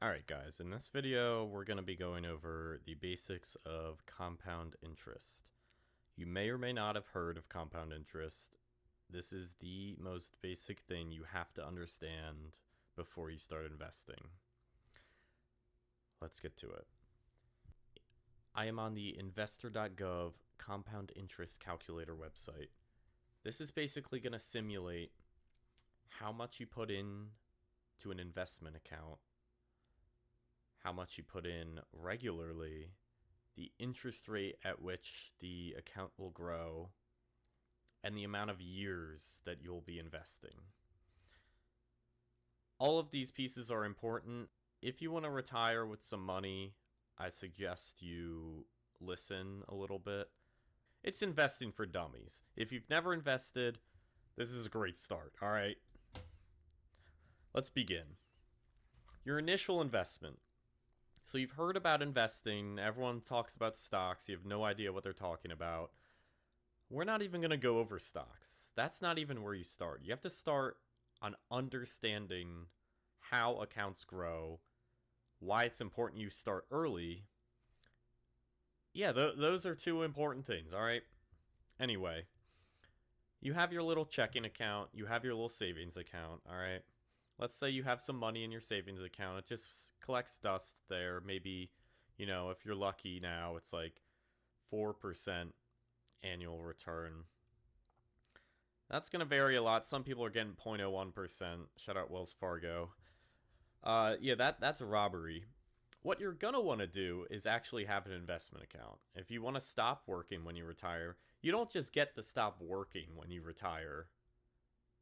Alright guys, in this video we're going to be going over the basics of compound interest. You may or may not have heard of compound interest. This is the most basic thing you have to understand before you start investing. Let's get to it. I am on the investor.gov compound interest calculator website. This is basically going to simulate how much you put in to an investment account, how much you put in regularly, the interest rate at which the account will grow, and the amount of years that you'll be investing. All of these pieces are important. If you want to retire with some money, I suggest you listen a little bit. It's investing for dummies. If you've never invested, this is a great start, all right? Let's begin. Your initial investment. So you've heard about investing, everyone talks about stocks, you have no idea what they're talking about. We're not even going to go over stocks. That's not even where you start. You have to start on understanding how accounts grow, why it's important you start early. Yeah, those are two important things, all right? Anyway, you have your little checking account, you have your little savings account, all right? Let's say you have some money in your savings account. It just collects dust there. Maybe, if you're lucky now, it's like 4% annual return. That's going to vary a lot. Some people are getting 0.01%. Shout out Wells Fargo. Yeah, that's a robbery. What you're going to want to do is actually have an investment account. If you want to stop working when you retire, you don't just get to stop working when you retire.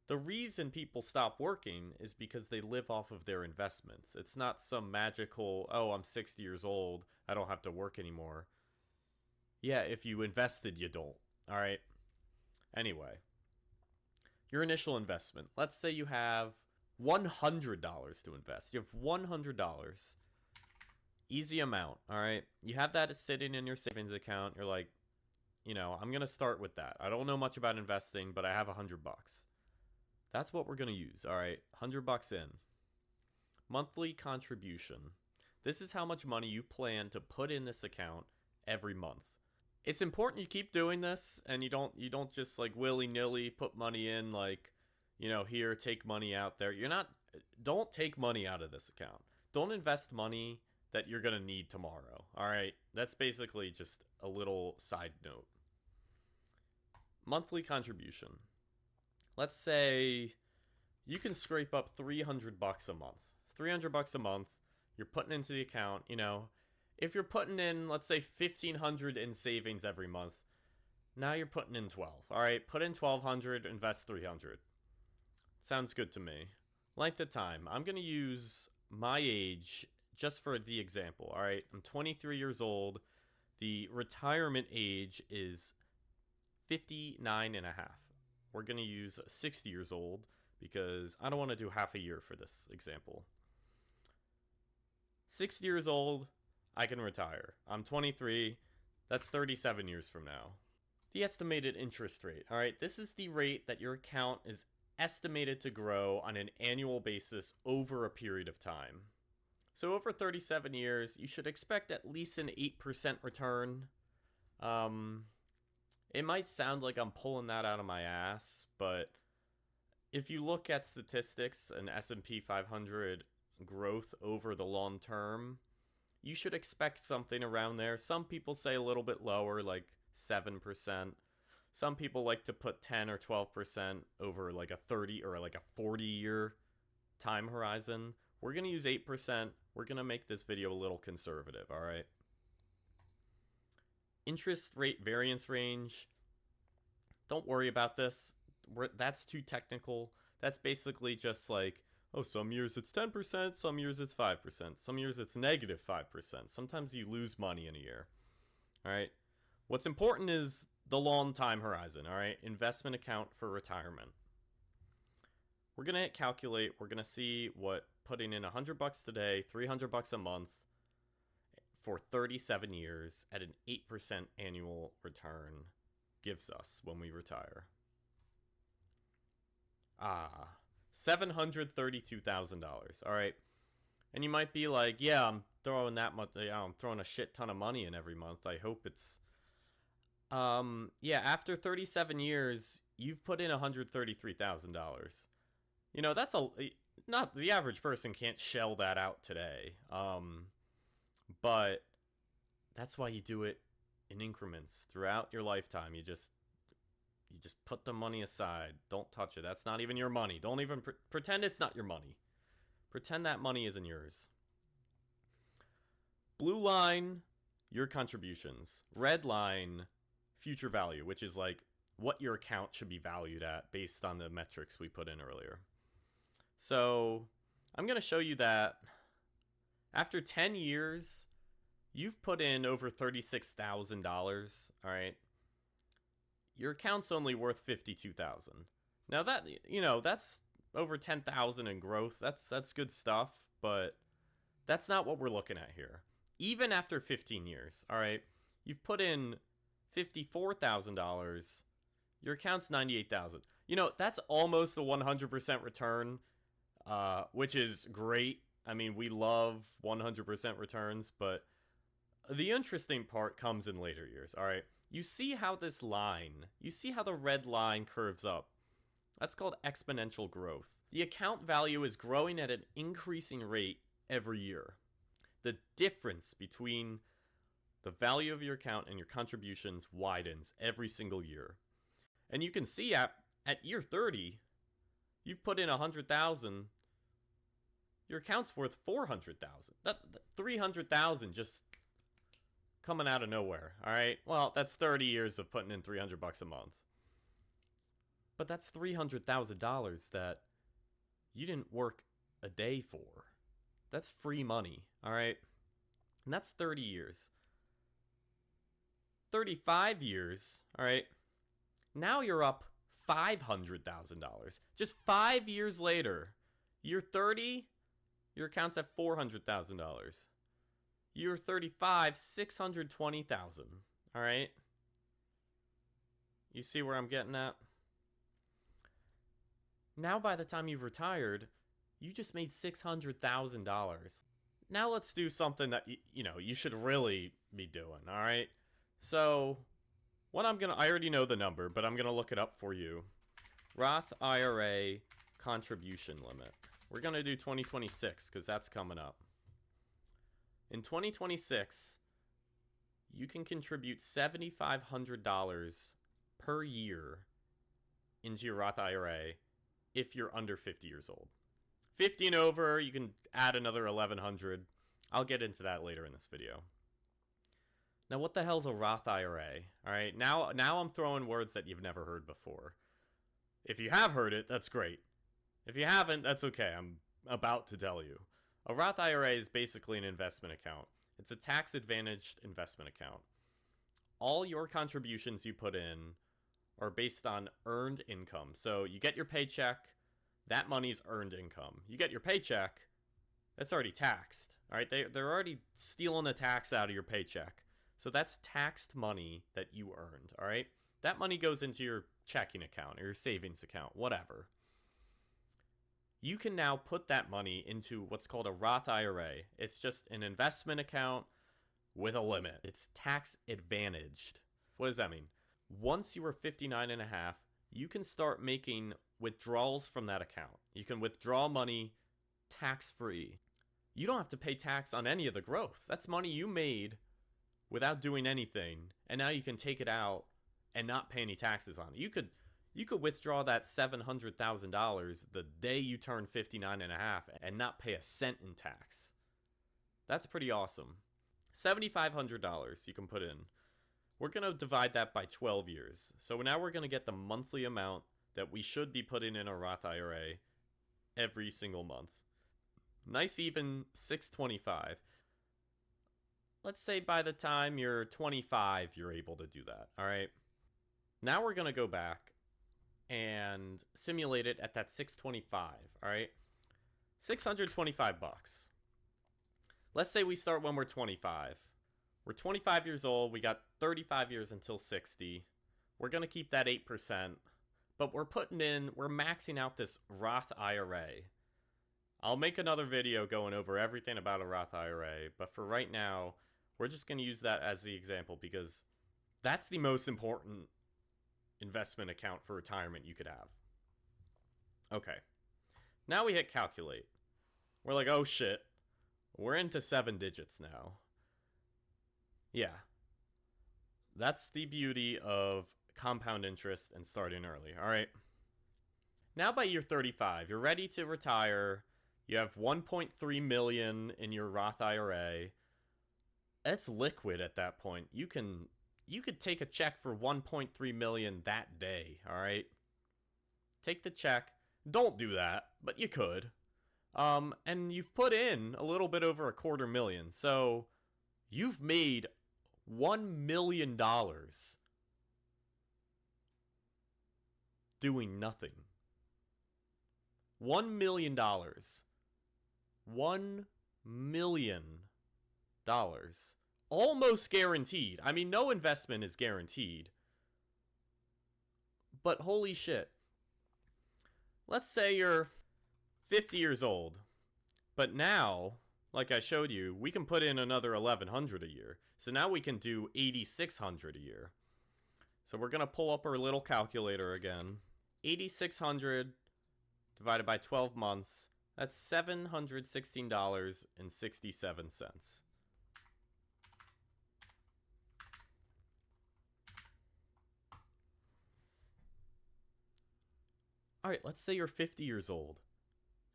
The reason people stop working is because they live off of their investments. It's not some magical, oh, I'm 60 years old, I don't have to work anymore. Yeah, if you invested, you don't. All right? Anyway, your initial investment. Let's say you have $100 to invest. You have $100. Easy amount, all right? You have that sitting in your savings account. You're like, I'm going to start with that. I don't know much about investing, but I have $100. That's what we're going to use, all right? $100 in. Monthly contribution. This is how much money you plan to put in this account every month. It's important you keep doing this, and you don't just like willy-nilly put money in, like, here, take money out there. Don't take money out of this account. Don't invest money that you're going to need tomorrow, all right? That's basically just a little side note. Monthly contribution. Let's say you can scrape up $300 a month. $300 a month, you're putting into the account, If you're putting in, let's say, $1,500 in savings every month, now you're putting in 12. All right, put in $1,200, invest $300. Sounds good to me. Length of time. I'm going to use my age just for the example, all right? I'm 23 years old. The retirement age is 59 and a half. We're going to use 60 years old because I don't want to do half a year for this example. 60 years old, I can retire. I'm 23. That's 37 years from now. The estimated interest rate. All right, this is the rate that your account is estimated to grow on an annual basis over a period of time. So over 37 years, you should expect at least an 8% return. It might sound like I'm pulling that out of my ass, but if you look at statistics and S&P 500 growth over the long term, you should expect something around there. Some people say a little bit lower, like 7%. Some people like to put 10 or 12% over like a 30 or like a 40-year time horizon. We're going to use 8%. We're going to make this video a little conservative, all right? Interest rate variance range. Don't worry about this. That's too technical. That's basically just like, oh, some years it's 10%, some years it's 5%, some years it's negative 5%. Sometimes you lose money in a year. All right. What's important is the long time horizon, all right? Investment account for retirement. We're going to hit calculate. We're going to see what putting in $100 today, $300 a month for 37 years at an 8% annual return gives us when we retire. $732,000. All right. And you might be like, yeah, I'm throwing that much, I'm throwing a shit ton of money in every month. I hope it's yeah, after 37 years, you've put in $133,000. That's not the average person can't shell that out today. But that's why you do it in increments throughout your lifetime. You just put the money aside. Don't touch it. That's not even your money. Don't even pretend it's not your money. Pretend that money isn't yours. Blue line, your contributions. Red line, future value, which is like what your account should be valued at based on the metrics we put in earlier. So I'm going to show you that after 10 years, you've put in over $36,000, all right? Your account's only worth $52,000. Now that's over 10,000 in growth. That's good stuff, but that's not what we're looking at here. Even after 15 years, all right? You've put in $54,000. Your account's $98,000. That's almost a 100% return, which is great. I mean, we love 100% returns, but the interesting part comes in later years, all right? You see how the red line curves up. That's called exponential growth. The account value is growing at an increasing rate every year. The difference between the value of your account and your contributions widens every single year. And you can see at year 30, you've put in $100,000. Your account's worth $400,000. That $300,000 just coming out of nowhere. All right. Well, that's 30 years of putting in $300 a month. But that's $300,000 that you didn't work a day for. That's free money. All right. And that's 30 years. 35 years. All right. Now you're up $500,000. Just 5 years later, year 30, your account's at $400,000. Year 35, $620,000. All right? You see where I'm getting at? Now by the time you've retired, you just made $600,000. Now let's do something that you should really be doing, all right? So, I already know the number, but I'm going to look it up for you. Roth IRA contribution limit. We're going to do 2026 because that's coming up. In 2026, you can contribute $7,500 per year into your Roth IRA if you're under 50 years old. 50 and over, you can add another $1,100. I'll get into that later in this video. Now, what the hell's a Roth IRA? All right, now I'm throwing words that you've never heard before. If you have heard it, that's great. If you haven't, that's okay. I'm about to tell you. A Roth IRA is basically an investment account. It's a tax-advantaged investment account. All your contributions you put in are based on earned income. So you get your paycheck, that money's earned income. You get your paycheck, that's already taxed. All right, they're already stealing the tax out of your paycheck. So that's taxed money that you earned, all right? That money goes into your checking account or your savings account, whatever. You can now put that money into what's called a Roth IRA. It's just an investment account with a limit. It's tax advantaged. What does that mean? Once you are 59 and a half, you can start making withdrawals from that account. You can withdraw money tax-free. You don't have to pay tax on any of the growth. That's money you made without doing anything, and now you can take it out and not pay any taxes on it. You could withdraw that $700,000 the day you turn 59 and a half and not pay a cent in tax. That's pretty awesome. $7,500 you can put in. We're going to divide that by 12 years. So now we're going to get the monthly amount that we should be putting in a Roth IRA every single month. Nice even $625. Let's say by the time you're 25, you're able to do that, all right? Now we're going to go back and simulate it at that 625, all right? 625 bucks. Let's say we start when we're 25. We're 25 years old. We got 35 years until 60. We're going to keep that 8%, but we're maxing out this Roth IRA. I'll make another video going over everything about a Roth IRA, but for right now, we're just going to use that as the example because that's the most important investment account for retirement you could have. Okay. Now we hit calculate. We're like, oh shit. We're into 7 digits now. Yeah. That's the beauty of compound interest and starting early. All right. Now by year 35, you're ready to retire. You have 1.3 million in your Roth IRA. It's liquid at that point. You could take a check for 1.3 million that day, all right? Take the check. Don't do that, but you could. And you've put in a little bit over $250,000. So you've made $1 million doing nothing. $1 million. $1 million. Almost guaranteed. I mean, no investment is guaranteed. But holy shit. Let's say you're 50 years old. But now, like I showed you, we can put in another $1,100 a year. So now we can do $8,600 a year. So we're going to pull up our little calculator again. $8,600 divided by 12 months. That's $716.67. All right, let's say you're 50 years old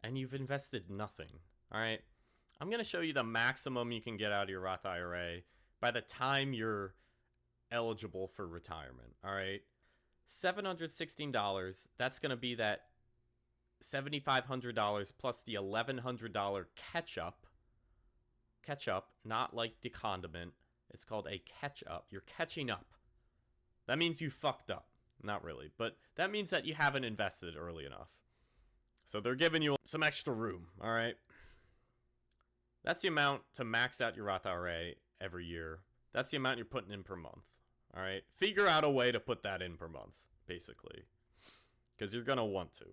and you've invested nothing. All right, I'm going to show you the maximum you can get out of your Roth IRA by the time you're eligible for retirement. All right, $716, that's going to be that $7,500 plus the $1,100 catch up, not like the condiment. It's called a catch up. You're catching up. That means you fucked up. Not really, but that means that you haven't invested early enough. So they're giving you some extra room, all right? That's the amount to max out your Roth IRA every year. That's the amount you're putting in per month, all right? Figure out a way to put that in per month, basically, because you're going to want to.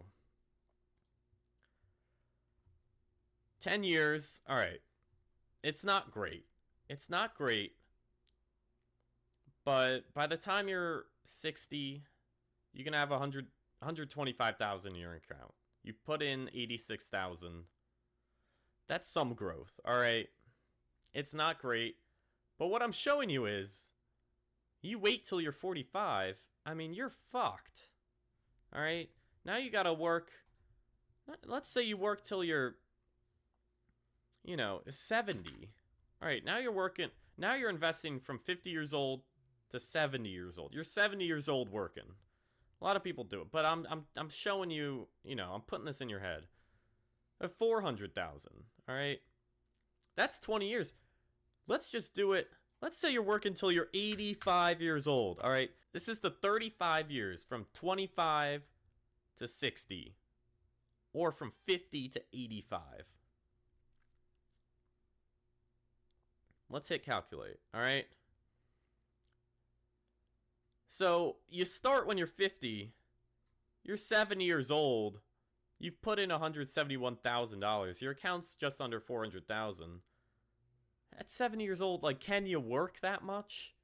10 years, all right. It's not great. It's not great, but by the time you're 60, you can have 125,000 in your account. You've put in 86,000. That's some growth, all right? It's not great, but what I'm showing you is you wait till you're 45. I mean, you're fucked, all right? Now you got to work. Let's say you work till you're, 70. All right, now you're working. Now you're investing from 50 years old to 70 years old. You're 70 years old working. A lot of people do it, but I'm showing you, I'm putting this in your head. 400,000, all right? That's 20 years. Let's just do it. Let's say you're working till you're 85 years old, all right? This is the 35 years from 25 to 60 or from 50 to 85. Let's hit calculate, all right? So you start when you're 50, you're 70 years old, you've put in $171,000, your account's just under 400,000. At 70 years old, like, can you work that much?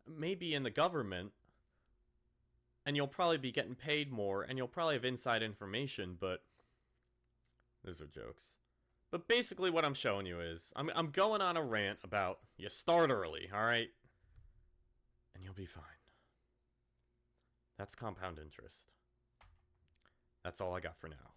Maybe in the government, and you'll probably be getting paid more, and you'll probably have inside information, but those are jokes. But basically what I'm showing you is, I'm going on a rant about you start early, all right? And you'll be fine. That's compound interest. That's all I got for now.